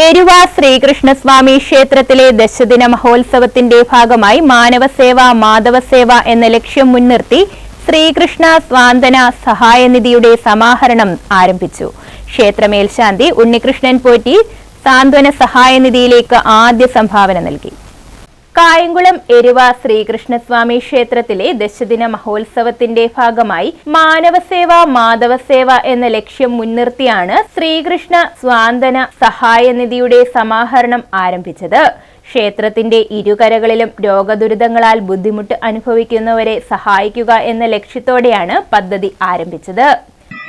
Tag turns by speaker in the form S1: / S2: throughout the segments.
S1: എരുവ ശ്രീകൃഷ്ണസ്വാമി ക്ഷേത്രത്തിലെ ദശദിന മഹോത്സവത്തിന്റെ ഭാഗമായി മാനവസേവ മാധവസേവ എന്ന ലക്ഷ്യം മുൻനിർത്തി ശ്രീകൃഷ്ണ സ്വാന്തന സഹായനിധിയുടെ സമാഹരണം ആരംഭിച്ചു. ക്ഷേത്ര മേൽശാന്തി ഉണ്ണികൃഷ്ണൻ പോറ്റി സാന്ത്വന സഹായനിധിയിലേക്ക് ആദ്യ സംഭാവന നൽകി. കായംകുളം എരുവ ശ്രീകൃഷ്ണസ്വാമി ക്ഷേത്രത്തിലെ ദശദിന മഹോത്സവത്തിന്റെ ഭാഗമായി മാനവസേവ മാധവസേവ എന്ന ലക്ഷ്യം മുൻനിർത്തിയാണ് ശ്രീകൃഷ്ണ സ്വാന്തന സഹായനിധിയുടെ സമാഹരണം ആരംഭിച്ചത്. ക്ഷേത്രത്തിന്റെ ഇരുകരകളിലും രോഗദുരിതങ്ങളാൽ ബുദ്ധിമുട്ട് അനുഭവിക്കുന്നവരെ സഹായിക്കുക എന്ന ലക്ഷ്യത്തോടെയാണ് പദ്ധതി ആരംഭിച്ചത്.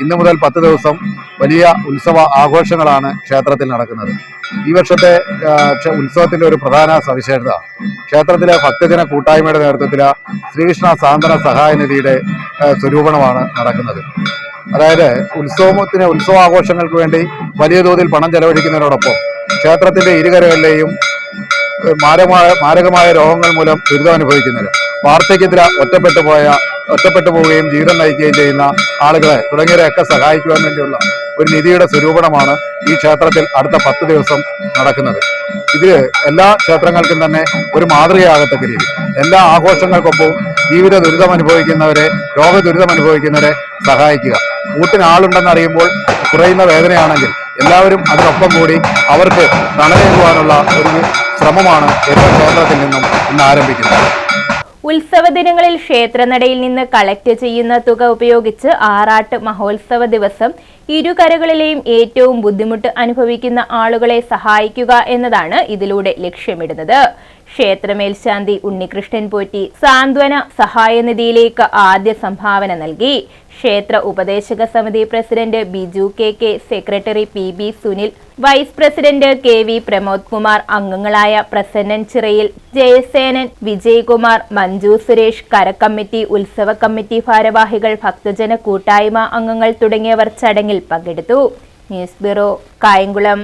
S2: ഇന്നു മുതൽ 10 ദിവസം വലിയ ഉത്സവ ആഘോഷങ്ങളാണ് ക്ഷേത്രത്തിൽ നടക്കുന്നത്. ഈ വർഷത്തെ ഉത്സവത്തിന്റെ ഒരു പ്രധാന സവിശേഷത ക്ഷേത്രത്തിലെ ഭക്തജന കൂട്ടായ്മയുടെ നേതൃത്വത്തിൽ ശ്രീകൃഷ്ണ സാന്ത്വന സഹായനിധിയുടെ സ്വരൂപണമാണ് നടക്കുന്നത്. അതായത് ഉത്സവാഘോഷങ്ങൾക്ക് വേണ്ടി വലിയ തോതിൽ പണം ചെലവഴിക്കുന്നതിനോടൊപ്പം ക്ഷേത്രത്തിന്റെ ഇരുകരകളിലെയും മാരകമായ രോഗങ്ങൾ മൂലം ദുരിതമനുഭവിക്കുന്നവർ, വാർദ്ധക്യത്തിൽ ഒറ്റപ്പെട്ടു പോവുകയും ജീവിതം നയിക്കുകയും ചെയ്യുന്ന ആളുകളെ തുടങ്ങിയവരെയൊക്കെ സഹായിക്കുവാൻ വേണ്ടിയുള്ള ഒരു നിധിയുടെ സ്വരൂപണമാണ് ഈ ക്ഷേത്രത്തിൽ അടുത്ത 10 ദിവസം നടക്കുന്നത്. ഇത് എല്ലാ ക്ഷേത്രങ്ങൾക്കും തന്നെ ഒരു മാതൃകയാകത്തക്ക രീതി എല്ലാ ആഘോഷങ്ങൾക്കൊപ്പവും ജീവിത ദുരിതം അനുഭവിക്കുന്നവരെ, രോഗദുരിതം അനുഭവിക്കുന്നവരെ സഹായിക്കുക. കൂട്ടിന് ആളുണ്ടെന്നറിയുമ്പോൾ കുറയുന്ന വേദനയാണെങ്കിൽ എല്ലാവരും അതിനൊപ്പം കൂടി അവർക്ക് തണലേകുവാനുള്ള ഒരു ശ്രമമാണ് എല്ലാ ക്ഷേത്രത്തിൽ നിന്നും ഇന്ന് ആരംഭിക്കുന്നത്.
S1: ഉത്സവ ദിനങ്ങളിൽ ക്ഷേത്രനടയിൽ നിന്ന് കളക്ട് ചെയ്യുന്ന തുക ഉപയോഗിച്ച് ആറാട്ട് മഹോത്സവ ദിവസം ഇരുകരകളിലെയും ഏറ്റവും ബുദ്ധിമുട്ട് അനുഭവിക്കുന്ന ആളുകളെ സഹായിക്കുക എന്നതാണ് ഇതിലൂടെ ലക്ഷ്യമിടുന്നത്. ക്ഷേത്രമേൽശാന്തി ഉണ്ണികൃഷ്ണൻ പോറ്റി സാന്ത്വന സഹായനിധിയിലേക്ക് ആദ്യ സംഭാവന നൽകി. ക്ഷേത്ര ഉപദേശക സമിതി president Biju K, secretary PB Sunil, vice president KV Pramod Kumar, അംഗങ്ങളായ പ്രസന്നൻ ചിറയിൽ, ജയസേനൻ, വിജയ്കുമാർ, മഞ്ജു സുരേഷ്, കരക്കമ്മിറ്റി, ഉത്സവ കമ്മിറ്റി ഭാരവാഹികൾ, ഭക്തജന കൂട്ടായ്മ അംഗങ്ങൾ തുടങ്ങിയവർ ചടങ്ങിൽ പങ്കെടുത്തു. News bureau, Kayamkulam.